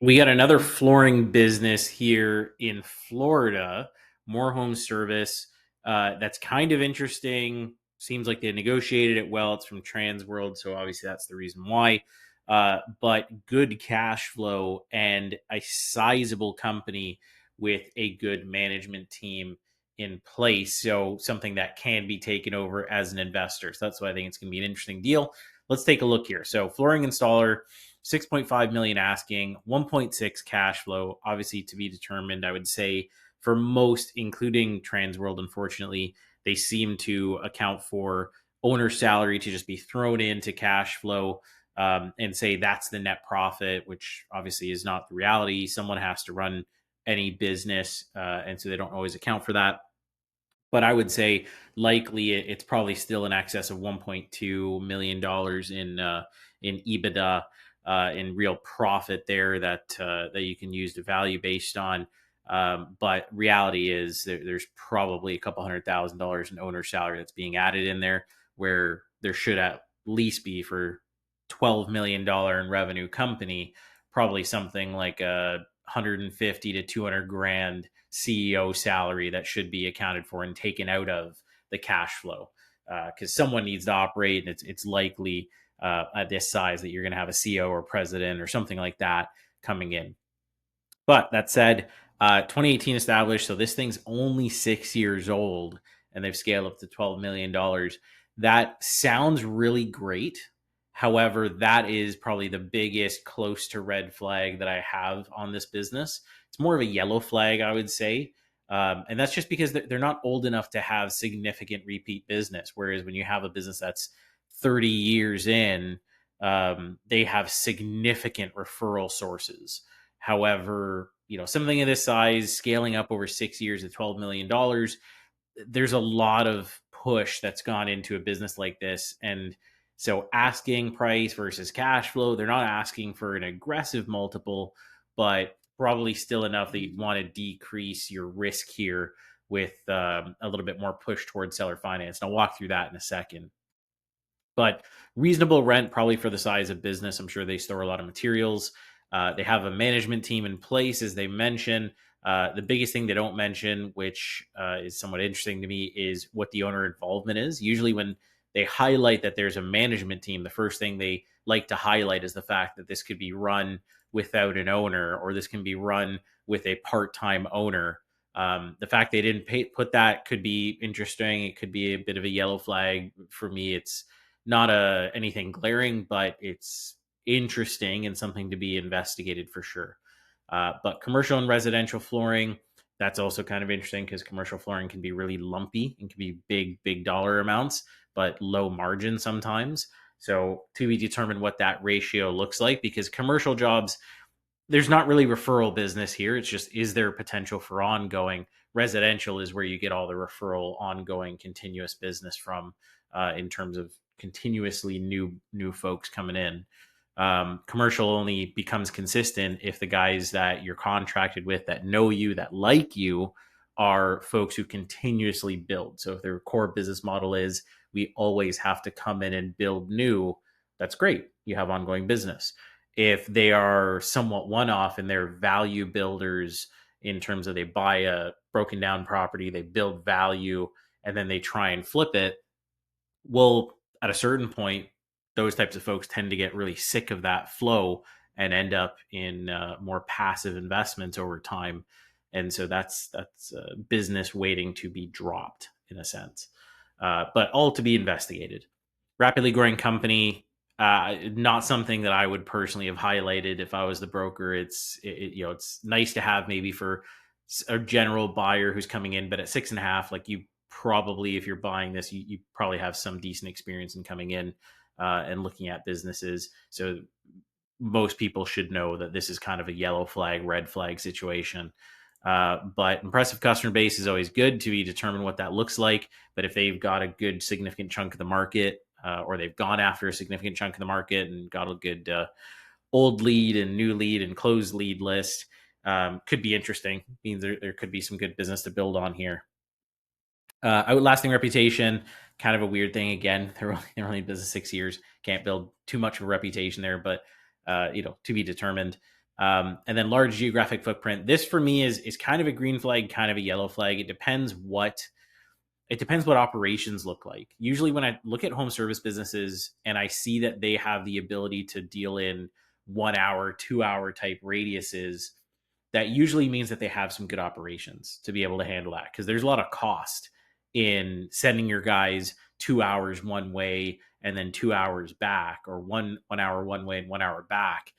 We got another flooring business here in Florida, More Home Service. That's kind of interesting. Seems like they negotiated it well. It's from Transworld, so obviously that's the reason why. But good cash flow and a sizable company with a good management team in place. So something that can be taken over as an investor. So that's why I think it's going to be an interesting deal. Let's take a look here. So flooring installer, 6.5 million asking, 1.6 cash flow, obviously to be determined. I would say for most, including Transworld, unfortunately, they seem to account for owner salary to just be thrown into cash flow, and say that's the net profit, which obviously is not the reality. Someone has to run any business, and so they don't always account for that. But I would say likely it's probably still in excess of $1.2 million in EBITDA, in real profit there that you can use to value based on. But reality is there's probably a couple $100,000 in owner salary that's being added in there, where there should at least be for $12 million in revenue company, probably something like a 150 to 200 grand CEO salary that should be accounted for and taken out of the cash flow, because someone needs to operate, and it's likely at this size that you're going to have a CEO or president or something like that coming in. But that said, 2018 established, so this thing's only 6 years old, and they've scaled up to $12 million. That sounds really great. However, that is probably the biggest close to red flag that I have on this business. It's more of a yellow flag, I would say. And that's just because they're not old enough to have significant repeat business. Whereas when you have a business that's 30 years in, they have significant referral sources. However, something of this size, scaling up over 6 years at $12 million, there's a lot of push that's gone into a business like this. And so asking price versus cash flow, they're not asking for an aggressive multiple, but probably still enough that you'd want to decrease your risk here with a little bit more push towards seller finance. And I'll walk through that in a second. But reasonable rent, probably for the size of business. I'm sure they store a lot of materials. They have a management team in place, as they mention. The biggest thing they don't mention, which is somewhat interesting to me, is what the owner involvement is. Usually, when they highlight that there's a management team, the first thing they like to highlight is the fact that this could be run without an owner, or this can be run with a part-time owner. The fact they didn't put that could be interesting. It could be a bit of a yellow flag for me. It's not anything glaring, but it's interesting and something to be investigated for sure. But commercial and residential flooring, that's also kind of interesting because commercial flooring can be really lumpy and can be big dollar amounts, but low margin sometimes. So to be determined what that ratio looks like, because commercial jobs, there's not really referral business here. It's just, is there potential for ongoing? Residential is where you get all the referral, ongoing, continuous business from, in terms of continuously new folks coming in. Commercial only becomes consistent if the guys that you're contracted with, that know you, that like you, are folks who continuously build. So if their core business model is, we always have to come in and build new, that's great. You have ongoing business. If they are somewhat one off and they're value builders, in terms of they buy a broken down property, they build value, and then they try and flip it, well, at a certain point, those types of folks tend to get really sick of that flow and end up in more passive investments over time. And so that's business waiting to be dropped in a sense, but all to be investigated. Rapidly growing company, not something that I would personally have highlighted if I was the broker. It's nice to have maybe for a general buyer who's coming in, but at 6.5, like, you probably, if you're buying this, you probably have some decent experience in coming in and looking at businesses. So most people should know that this is kind of a yellow flag, red flag situation. But impressive customer base is always good to be determined what that looks like. But if they've got a good significant chunk of the market, or they've gone after a significant chunk of the market and got a good old lead and new lead and closed lead list, could be interesting. Means there could be some good business to build on here. Outlasting reputation, kind of a weird thing. Again, they're only in business 6 years. Can't build too much of a reputation there, but to be determined. And then large geographic footprint. This for me is kind of a green flag, kind of a yellow flag. It depends what operations look like. Usually when I look at home service businesses and I see that they have the ability to deal in 1 hour, 2 hour type radiuses, that usually means that they have some good operations to be able to handle that. Because there's a lot of cost in sending your guys 2 hours one way and then 2 hours back, or one hour one way and 1 hour back.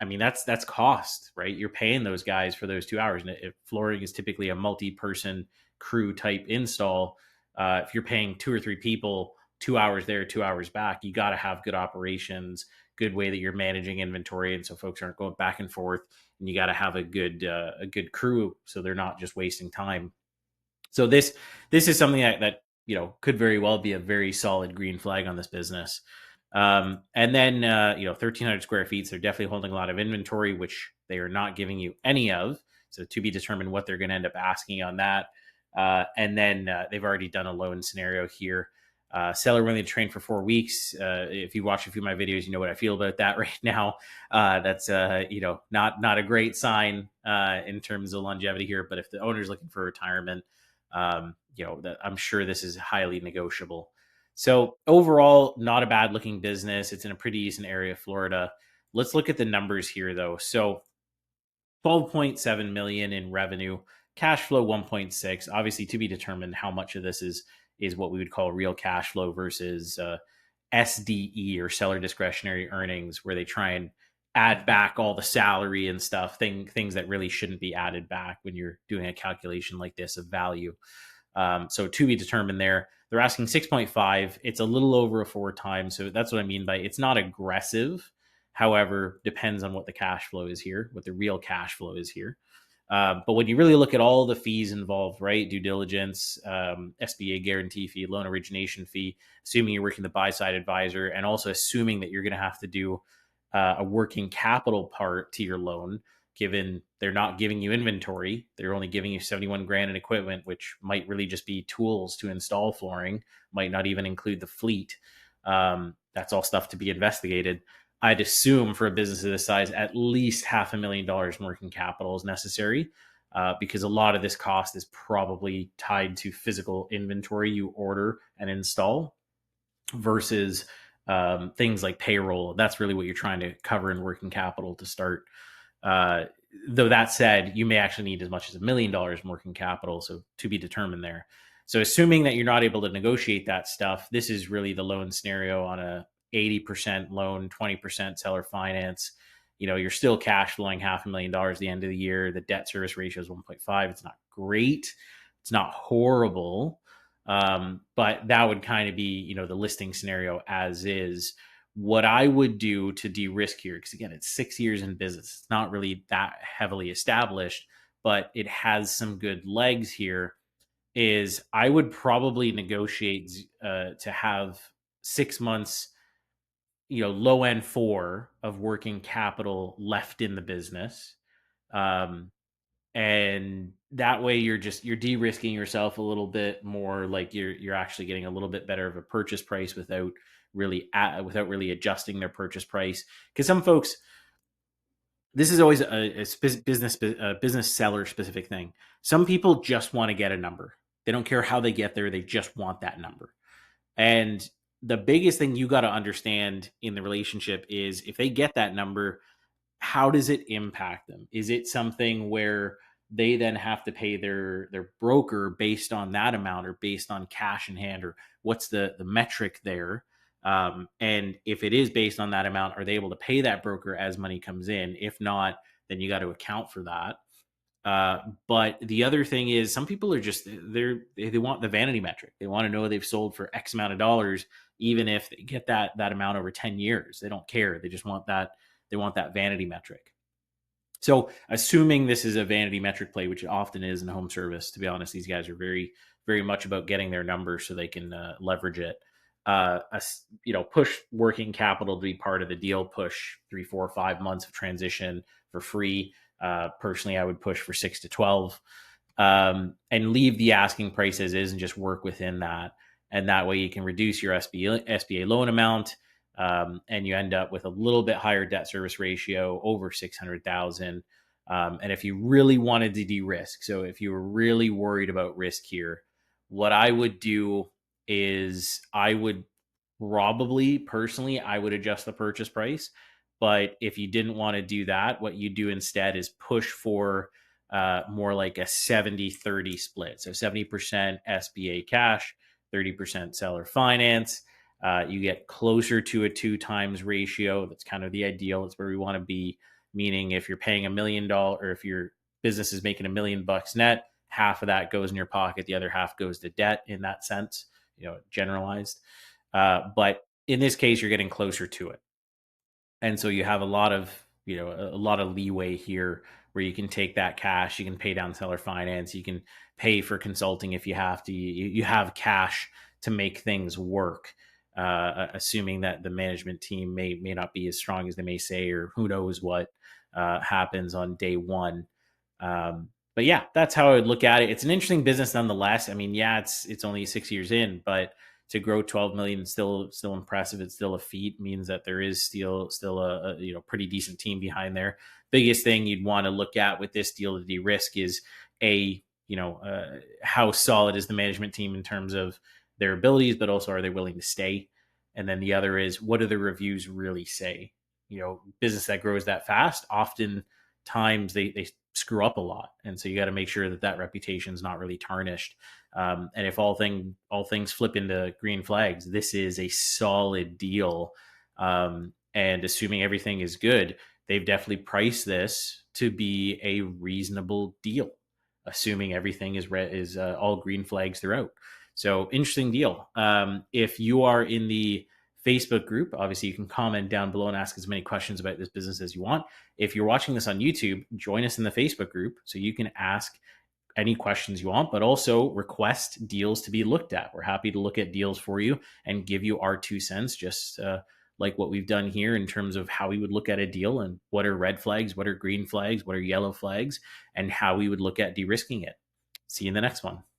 I mean, that's cost, right? You're paying those guys for those 2 hours. And if flooring is typically a multi-person crew type install, if you're paying two or three people 2 hours there, 2 hours back, you got to have good operations, good way that you're managing inventory, and so folks aren't going back and forth. And you got to have a good crew so they're not just wasting time. So this is something that could very well be a very solid green flag on this business. And then 1,300 square feet, so they're definitely holding a lot of inventory, which they are not giving you any of. So to be determined what they're going to end up asking on that. And then they've already done a loan scenario here. Seller willing to train for 4 weeks. If you watch a few of my videos, you know what I feel about that right now. That's not a great sign in terms of longevity here. But if the owner's looking for retirement, I'm sure this is highly negotiable. So overall, not a bad looking business. It's in a pretty decent area of Florida. Let's look at the numbers here though. So 12.7 million in revenue, cash flow 1.6. Obviously, to be determined how much of this is what we would call real cash flow versus SDE, or seller discretionary earnings, where they try and add back all the salary and stuff, things that really shouldn't be added back when you're doing a calculation like this of value. So to be determined there. They're asking 6.5. It's a little over a 4 times. So that's what I mean by it's not aggressive. However, depends on what the cash flow is here, what the real cash flow is here. But when you really look at all the fees involved, right? Due diligence, SBA guarantee fee, loan origination fee, assuming you're working the buy side advisor, and also assuming that you're going to have to do a working capital part to your loan, given they're not giving you inventory. They're only giving you 71 grand in equipment, which might really just be tools to install flooring, might not even include the fleet. That's all stuff to be investigated. I'd assume for a business of this size, at least $500,000 in working capital is necessary, because a lot of this cost is probably tied to physical inventory you order and install versus things like payroll. That's really what you're trying to cover in working capital to start. Though that said, you may actually need as much as $1 million in working capital, so to be determined there. So assuming that you're not able to negotiate that stuff, this is really the loan scenario on a 80% loan, 20% seller finance. You're still cash flowing $500,000 at the end of the year. The debt service ratio is 1.5. It's not great. It's not horrible. But that would kind of be, the listing scenario as is. What I would do to de-risk here, because again, it's 6 years in business. It's not really that heavily established, but it has some good legs here, is I would probably negotiate to have 6 months, low end 4 of working capital left in the business. And that way you're de-risking yourself a little bit more, like you're actually getting a little bit better of a purchase price without really adjusting their purchase price. Because some folks, this is always a business seller specific thing. Some people just want to get a number. They don't care how they get there. They just want that number. And the biggest thing you got to understand in the relationship is, if they get that number, how does it impact them? Is it something where they then have to pay their broker based on that amount, or based on cash in hand, or what's the metric there? And if it is based on that amount, are they able to pay that broker as money comes in? If not, then you got to account for that. But the other thing is, some people are just they want the vanity metric. They want to know they've sold for X amount of dollars, even if they get that amount over 10 years. They don't care. They just want that. They want that vanity metric. So assuming this is a vanity metric play, which it often is in home service, to be honest, these guys are very, very much about getting their numbers so they can leverage it. Push working capital to be part of the deal, push 3, 4, 5 months of transition for free. Personally, I would push for 6 to 12, and leave the asking price as is and just work within that. And that way you can reduce your SBA loan amount. and you end up with a little bit higher debt service ratio, over 600,000. And if you really wanted to de-risk, so if you were really worried about risk here, what I would do is I would probably personally, I would adjust the purchase price. But if you didn't want to do that, what you do instead is push for more like a 70-30 split. So 70% SBA cash, 30% seller finance. You get closer to a 2 times ratio. That's kind of the ideal. That's where we want to be. Meaning, if you're paying $1 million, or if your business is making $1 million net, half of that goes in your pocket, the other half goes to debt. In that sense, generalized. But in this case, you're getting closer to it, and so you have a lot of leeway here where you can take that cash, you can pay down seller finance, you can pay for consulting if you have to. You have cash to make things work, assuming that the management team may not be as strong as they may say, or who knows what happens on day one. But yeah, that's how I would look at it. It's an interesting business nonetheless. I mean, yeah, it's only 6 years in, but to grow 12 million is still impressive. It's still a feat. It means that there is still a pretty decent team behind there. Biggest thing you'd want to look at with this deal to de-risk is how solid is the management team in terms of their abilities, but also are they willing to stay? And then the other is, what do the reviews really say? Business that grows that fast, often times they screw up a lot, and so you got to make sure that reputation is not really tarnished. And if all things flip into green flags, this is a solid deal. And assuming everything is good, they've definitely priced this to be a reasonable deal, assuming everything is all green flags throughout. So interesting deal. If you are in the Facebook group, obviously you can comment down below and ask as many questions about this business as you want. If you're watching this on YouTube, join us in the Facebook group so you can ask any questions you want, but also request deals to be looked at. We're happy to look at deals for you and give you our 2 cents, just like what we've done here in terms of how we would look at a deal and what are red flags, what are green flags, what are yellow flags, and how we would look at de-risking it. See you in the next one.